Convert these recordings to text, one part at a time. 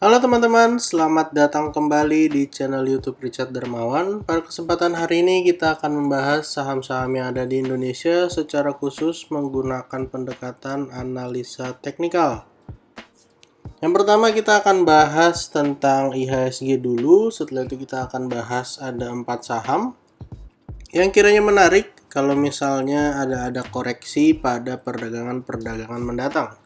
Halo teman-teman, selamat datang kembali di channel YouTube Richard Dermawan. Pada kesempatan hari ini kita akan membahas saham-saham yang ada di Indonesia secara khusus menggunakan pendekatan analisa teknikal. Yang pertama kita akan bahas tentang IHSG dulu, setelah itu kita akan bahas ada 4 saham yang kiranya menarik kalau misalnya ada koreksi pada perdagangan mendatang.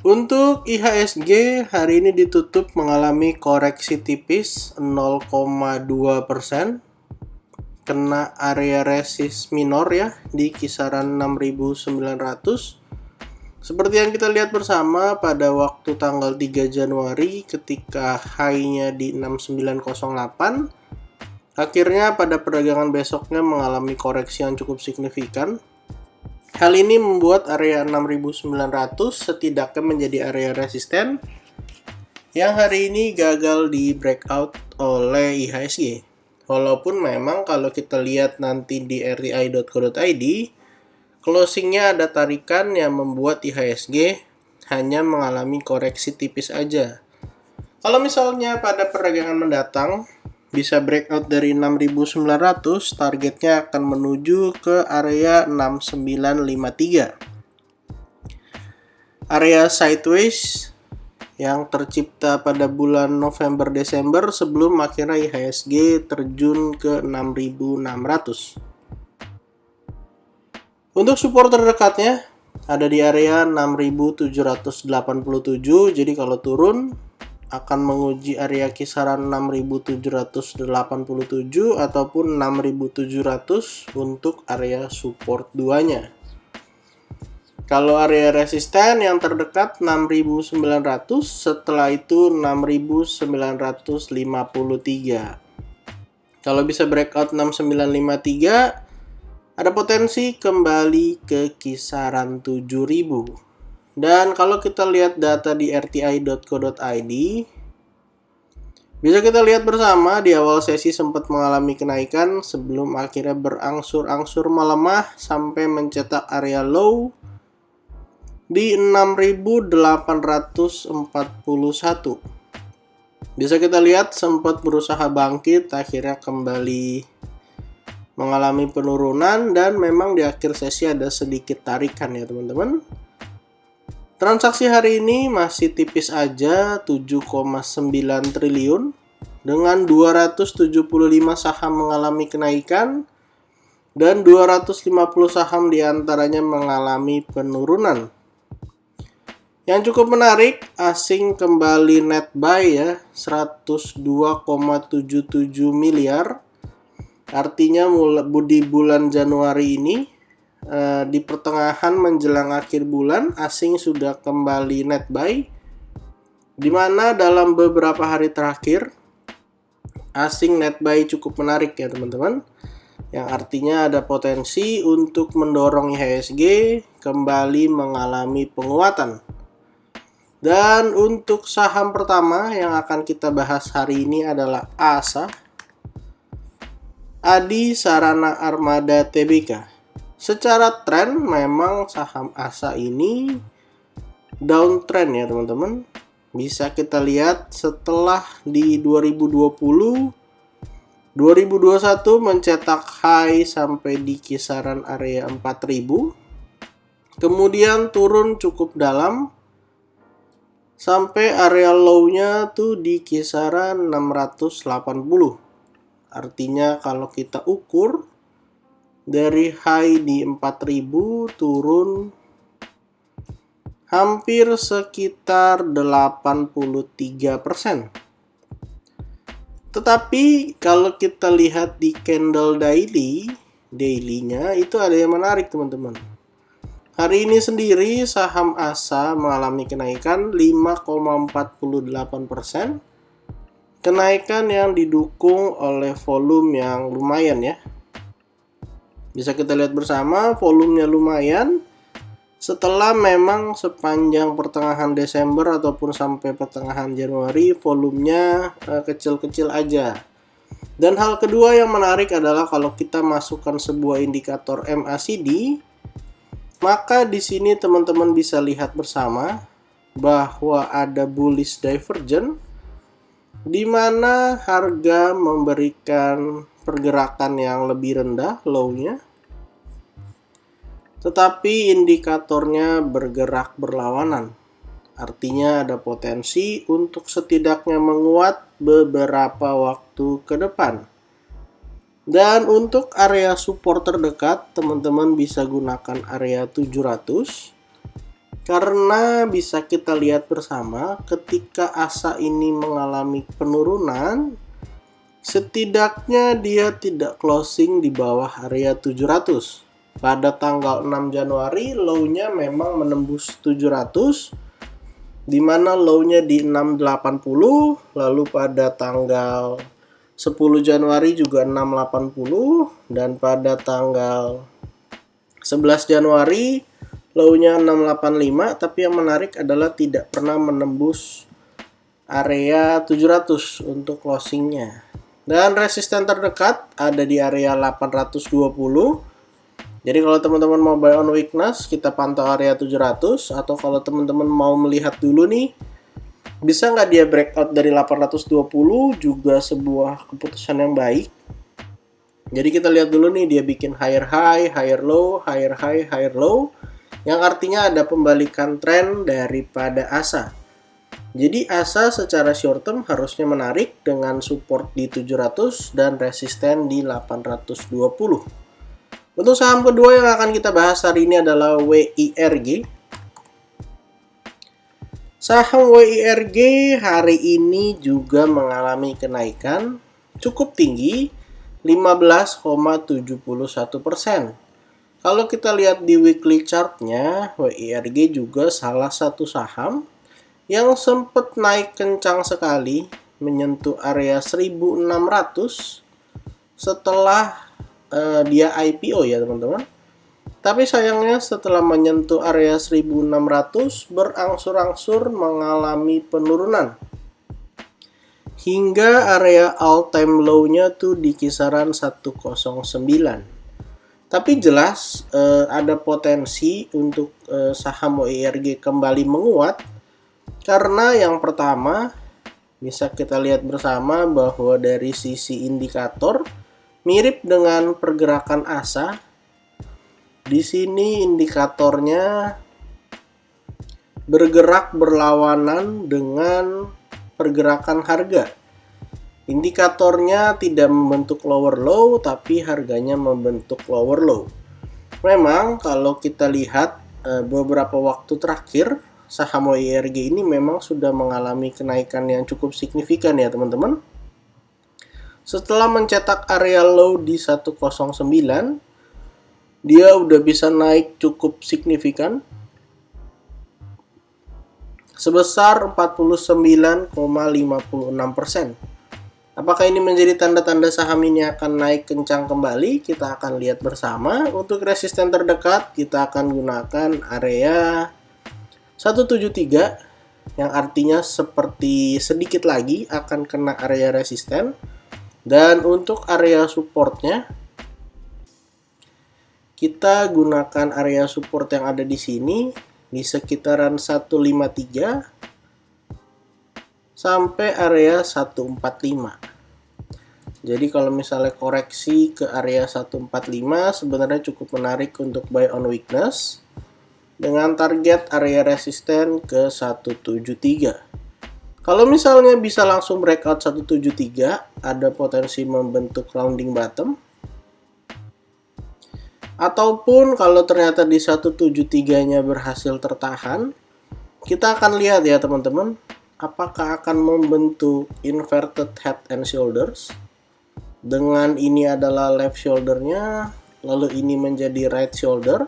Untuk IHSG hari ini ditutup mengalami koreksi tipis 0,2%, kena area resist minor ya di kisaran 6.900. Seperti yang kita lihat bersama pada waktu tanggal 3 Januari ketika high-nya di 6908, akhirnya pada perdagangan besoknya mengalami koreksi yang cukup signifikan. Hal ini membuat area 6.900 setidaknya menjadi area resisten yang hari ini gagal di breakout oleh IHSG. Walaupun memang kalau kita lihat nanti di rti.co.id, closingnya ada tarikan yang membuat IHSG hanya mengalami koreksi tipis aja. Kalau misalnya pada perdagangan mendatang bisa breakout dari 6.900, targetnya akan menuju ke area 6953. Area sideways yang tercipta pada bulan November-Desember sebelum akhirnya IHSG terjun ke 6.600. Untuk support terdekatnya ada di area 6.787, jadi kalau turun akan menguji area kisaran 6.787 ataupun 6.700 untuk area support 2-nya. Kalau area resisten yang terdekat 6.900, setelah itu 6.953. Kalau bisa breakout 6.953, ada potensi kembali ke kisaran 7.000. Dan kalau kita lihat data di rti.co.id, bisa kita lihat bersama di awal sesi sempat mengalami kenaikan sebelum akhirnya berangsur-angsur melemah sampai mencetak area low di 6.841. Bisa kita lihat sempat berusaha bangkit, akhirnya kembali mengalami penurunan dan memang di akhir sesi ada sedikit tarikan ya teman-teman. Transaksi hari ini masih tipis aja 7,9 triliun dengan 275 saham mengalami kenaikan dan 250 saham diantaranya mengalami penurunan. Yang cukup menarik, asing kembali net buy ya 102,77 miliar. Artinya di bulan Januari ini di pertengahan menjelang akhir bulan asing sudah kembali net buy, di mana dalam beberapa hari terakhir asing net buy cukup menarik ya teman-teman, yang artinya ada potensi untuk mendorong IHSG kembali mengalami penguatan. Dan untuk saham pertama yang akan kita bahas hari ini adalah ASA, Adi Sarana Armada Tbk. Secara tren memang saham ASA ini downtrend ya teman-teman. Bisa kita lihat setelah di 2020, 2021 mencetak high sampai di kisaran area 4.000. Kemudian turun cukup dalam sampai area low-nya tuh di kisaran 680. Artinya kalau kita ukur dari high di 4.000 turun hampir sekitar 83%. Tetapi kalau kita lihat di candle daily-nya itu ada yang menarik teman-teman. Hari ini sendiri saham ASA mengalami kenaikan 5,48%. Kenaikan yang didukung oleh volume yang lumayan ya. Bisa kita lihat bersama volumenya lumayan setelah memang sepanjang pertengahan Desember ataupun sampai pertengahan Januari volumenya kecil-kecil aja. Dan hal kedua yang menarik adalah kalau kita masukkan sebuah indikator MACD, maka di sini teman-teman bisa lihat bersama bahwa ada bullish divergence di mana harga memberikan pergerakan yang lebih rendah low-nya, tetapi indikatornya bergerak berlawanan. Artinya ada potensi untuk setidaknya menguat beberapa waktu ke depan. Dan untuk area support terdekat, teman-teman bisa gunakan area 700. Karena bisa kita lihat bersama ketika asa ini mengalami penurunan, setidaknya dia tidak closing di bawah area 700. Pada tanggal 6 Januari low-nya memang menembus 700, di mana low-nya di 680, lalu pada tanggal 10 Januari juga 680, dan pada tanggal 11 Januari low-nya 685, tapi yang menarik adalah tidak pernah menembus area 700 untuk closingnya. Dan resisten terdekat ada di area 820. Jadi kalau teman-teman mau buy on weakness, kita pantau area 700. Atau kalau teman-teman mau melihat dulu nih, bisa nggak dia breakout dari 820, juga sebuah keputusan yang baik. Jadi kita lihat dulu nih, dia bikin higher high, higher low, higher high, higher low, yang artinya ada pembalikan tren daripada asa. Jadi asa secara short term harusnya menarik dengan support di 700 dan resisten di 820. Untuk saham kedua yang akan kita bahas hari ini adalah WIRG. Saham WIRG hari ini juga mengalami kenaikan cukup tinggi 15,71%. Kalau kita lihat di weekly chartnya, WIRG juga salah satu saham yang sempat naik kencang sekali menyentuh area 1600 setelah dia IPO ya teman-teman. Tapi sayangnya setelah menyentuh area 1600 berangsur-angsur mengalami penurunan hingga area all time low-nya tuh di kisaran 109. Tapi jelas ada potensi untuk saham WIRG kembali menguat, karena yang pertama bisa kita lihat bersama bahwa dari sisi indikator mirip dengan pergerakan asa. Di sini indikatornya bergerak berlawanan dengan pergerakan harga. Indikatornya tidak membentuk lower low, tapi harganya membentuk lower low. Memang kalau kita lihat beberapa waktu terakhir, saham WIRG ini memang sudah mengalami kenaikan yang cukup signifikan ya teman-teman. Setelah mencetak area low di 109, dia udah bisa naik cukup signifikan sebesar 49,56%. Apakah ini menjadi tanda-tanda saham ini akan naik kencang kembali? Kita akan lihat bersama. Untuk resisten terdekat, kita akan gunakan area 173, yang artinya seperti sedikit lagi akan kena area resisten. Dan untuk area supportnya, kita gunakan area support yang ada di sini, di sekitaran 153 sampai area 145. Jadi kalau misalnya koreksi ke area 145 sebenarnya cukup menarik untuk buy on weakness dengan target area resisten ke 173. Kalau misalnya bisa langsung breakout 173, ada potensi membentuk rounding bottom. Ataupun kalau ternyata di 173-nya berhasil tertahan, kita akan lihat ya teman-teman, apakah akan membentuk inverted head and shoulders. Dengan ini adalah left shoulder-nya, lalu ini menjadi right shoulder.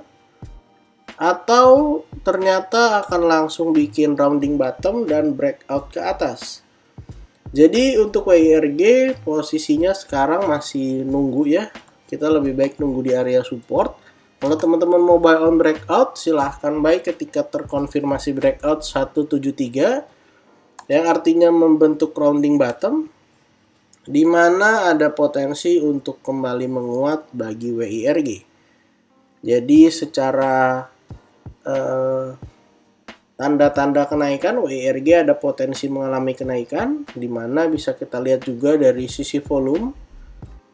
Atau ternyata akan langsung bikin rounding bottom dan breakout ke atas. Jadi untuk WIRG posisinya sekarang masih nunggu ya. Kita lebih baik nunggu di area support. Kalau teman-teman mau buy on breakout, silahkan buy ketika terkonfirmasi breakout 173, yang artinya membentuk rounding bottom, di mana ada potensi untuk kembali menguat bagi WIRG. Jadi secara tanda-tanda kenaikan WIRG ada potensi mengalami kenaikan, di mana bisa kita lihat juga dari sisi volume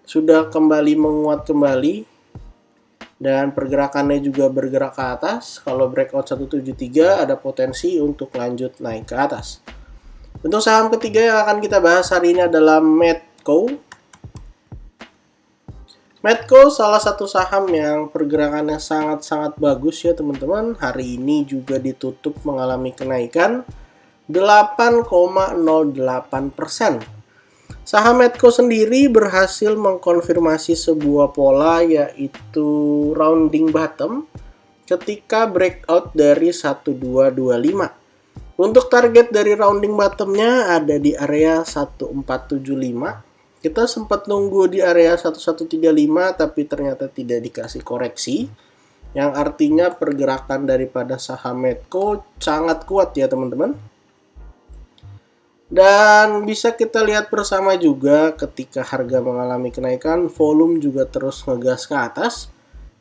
sudah kembali menguat kembali dan pergerakannya juga bergerak ke atas. Kalau breakout 173 ada potensi untuk lanjut naik ke atas. Untuk saham ketiga yang akan kita bahas hari ini adalah Medco. Medco salah satu saham yang pergerakannya sangat-sangat bagus ya teman-teman. Hari ini juga ditutup mengalami kenaikan 8,08%. Saham Medco sendiri berhasil mengkonfirmasi sebuah pola, yaitu rounding bottom ketika breakout dari 1225. Untuk target dari rounding bottomnya ada di area 1475. Kita sempat nunggu di area 1135 tapi ternyata tidak dikasih koreksi, yang artinya pergerakan daripada saham Medco sangat kuat ya teman-teman. Dan bisa kita lihat bersama juga ketika harga mengalami kenaikan, volume juga terus ngegas ke atas,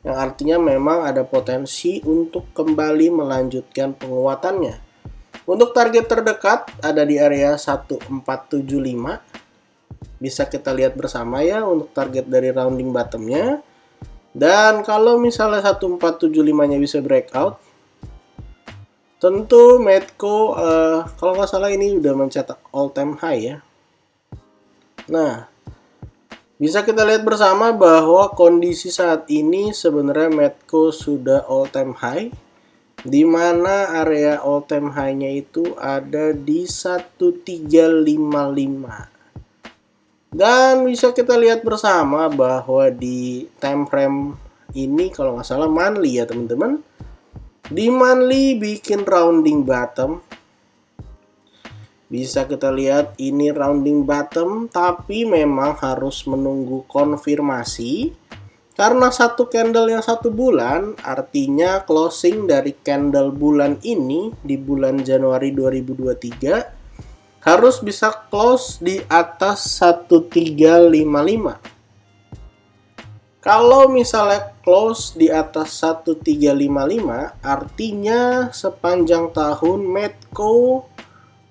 yang artinya memang ada potensi untuk kembali melanjutkan penguatannya. Untuk target terdekat ada di area 1475. Bisa kita lihat bersama ya untuk target dari rounding bottomnya. Dan kalau misalnya 1475 nya bisa breakout, tentu Medco kalau nggak salah ini udah mencetak all time high ya. Nah, bisa kita lihat bersama bahwa kondisi saat ini sebenarnya Medco sudah all time high, di mana area all time high-nya itu ada di 1355. Dan bisa kita lihat bersama bahwa di time frame ini kalau nggak salah monthly ya teman-teman. Di monthly bikin rounding bottom. Bisa kita lihat ini rounding bottom, tapi memang harus menunggu konfirmasi. Karena satu candle yang 1 bulan, artinya closing dari candle bulan ini di bulan Januari 2023 harus bisa close di atas 1355. Kalau misalnya close di atas 1355, artinya sepanjang tahun Medco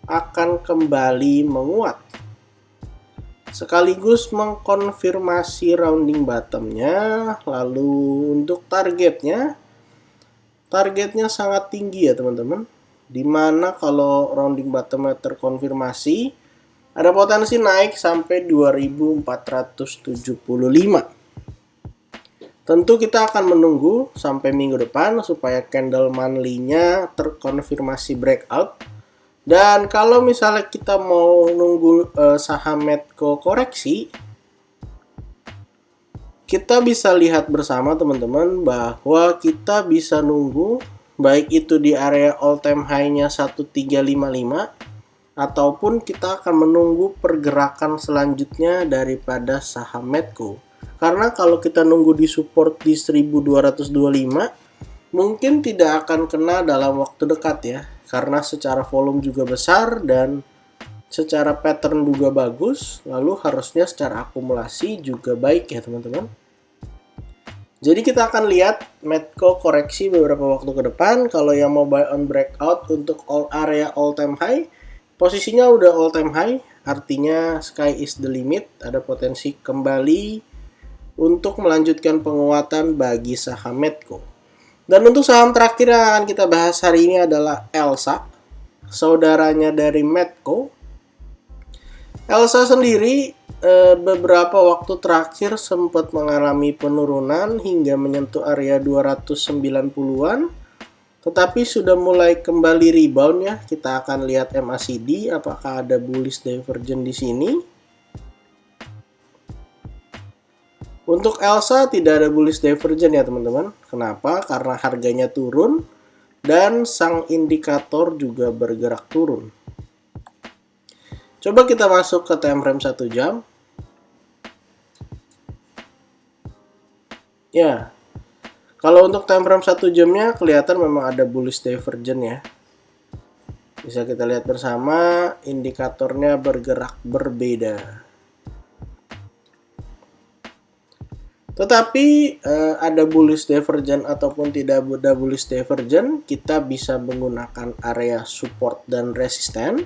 akan kembali menguat. Sekaligus mengkonfirmasi rounding bottomnya. Lalu untuk targetnya sangat tinggi ya teman-teman. Dimana kalau rounding bottomnya terkonfirmasi, ada potensi naik sampai 2475. Tentu kita akan menunggu sampai minggu depan supaya candle monthly-nya terkonfirmasi breakout. Dan kalau misalnya kita mau nunggu saham Medco koreksi, kita bisa lihat bersama teman-teman bahwa kita bisa nunggu baik itu di area all time high-nya 1355 ataupun kita akan menunggu pergerakan selanjutnya daripada saham Medco. Karena kalau kita nunggu di support di 1225 mungkin tidak akan kena dalam waktu dekat ya. Karena secara volume juga besar dan secara pattern juga bagus, lalu harusnya secara akumulasi juga baik ya teman-teman. Jadi kita akan lihat Medco koreksi beberapa waktu ke depan. Kalau yang mau buy on breakout untuk area all time high, posisinya udah all time high, artinya sky is the limit, ada potensi kembali untuk melanjutkan penguatan bagi saham Medco. Dan untuk saham terakhir yang akan kita bahas hari ini adalah Elsa, saudaranya dari Medco. Elsa sendiri beberapa waktu terakhir sempat mengalami penurunan hingga menyentuh area 290-an, tetapi sudah mulai kembali rebound ya. Kita akan lihat MACD apakah ada bullish divergence di sini. Untuk Elsa tidak ada bullish divergence ya teman-teman. Kenapa? Karena harganya turun dan sang indikator juga bergerak turun. Coba kita masuk ke time frame 1 jam. Ya, kalau untuk time frame 1 jamnya kelihatan memang ada bullish divergence ya. Bisa kita lihat bersama indikatornya bergerak berbeda. Tetapi ada bullish divergence ataupun tidak ada bullish divergence, kita bisa menggunakan area support dan resisten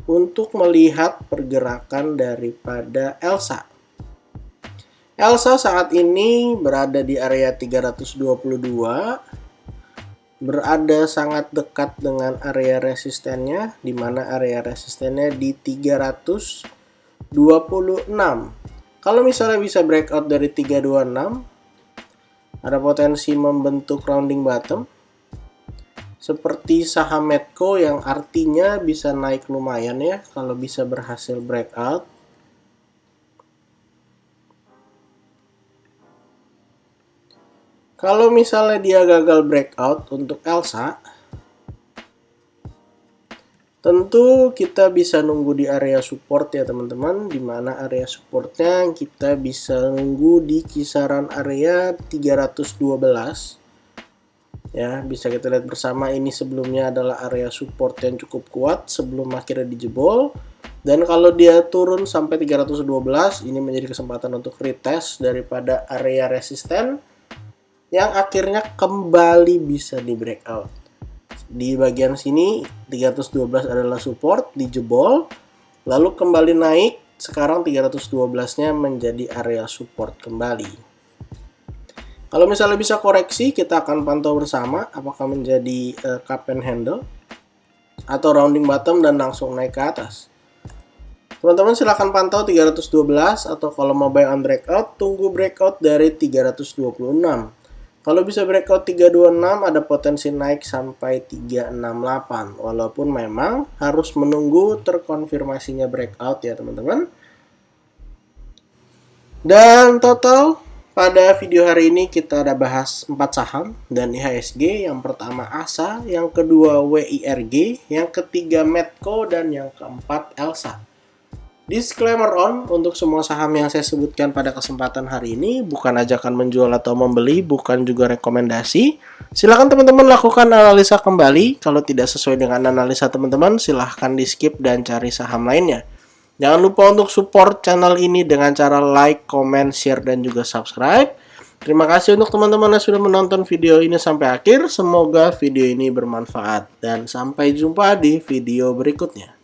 untuk melihat pergerakan daripada ELSA. ELSA saat ini berada di area 322, berada sangat dekat dengan area resistennya, di mana area resistennya di 326. Kalau misalnya bisa breakout dari 326, ada potensi membentuk rounding bottom seperti saham Medco, yang artinya bisa naik lumayan ya kalau bisa berhasil breakout. Kalau misalnya dia gagal breakout untuk ELSA, tentu kita bisa nunggu di area support ya teman-teman, di mana area supportnya kita bisa nunggu di kisaran area 312. Ya, bisa kita lihat bersama, ini sebelumnya adalah area support yang cukup kuat sebelum akhirnya dijebol. Dan kalau dia turun sampai 312, ini menjadi kesempatan untuk retest daripada area resisten yang akhirnya kembali bisa di breakout. Di bagian sini 312 adalah support, dijebol, lalu kembali naik. Sekarang 312-nya menjadi area support kembali. Kalau misalnya bisa koreksi, kita akan pantau bersama apakah menjadi cup and handle atau rounding bottom dan langsung naik ke atas. Teman-teman silahkan pantau 312, atau kalau mau buy on breakout, tunggu breakout dari 326. Kalau bisa breakout 326, ada potensi naik sampai 368. Walaupun memang harus menunggu terkonfirmasinya breakout ya teman-teman. Dan total pada video hari ini kita ada bahas 4 saham dan IHSG. Yang pertama ASA, yang kedua WIRG, yang ketiga Medco, dan yang keempat ELSA. Disclaimer on, untuk semua saham yang saya sebutkan pada kesempatan hari ini bukan ajakan menjual atau membeli, bukan juga rekomendasi. Silahkan teman-teman lakukan analisa kembali. Kalau tidak sesuai dengan analisa teman-teman, silahkan di skip dan cari saham lainnya. Jangan lupa untuk support channel ini dengan cara like, comment, share, dan juga subscribe. Terima kasih untuk teman-teman yang sudah menonton video ini sampai akhir. Semoga video ini bermanfaat dan sampai jumpa di video berikutnya.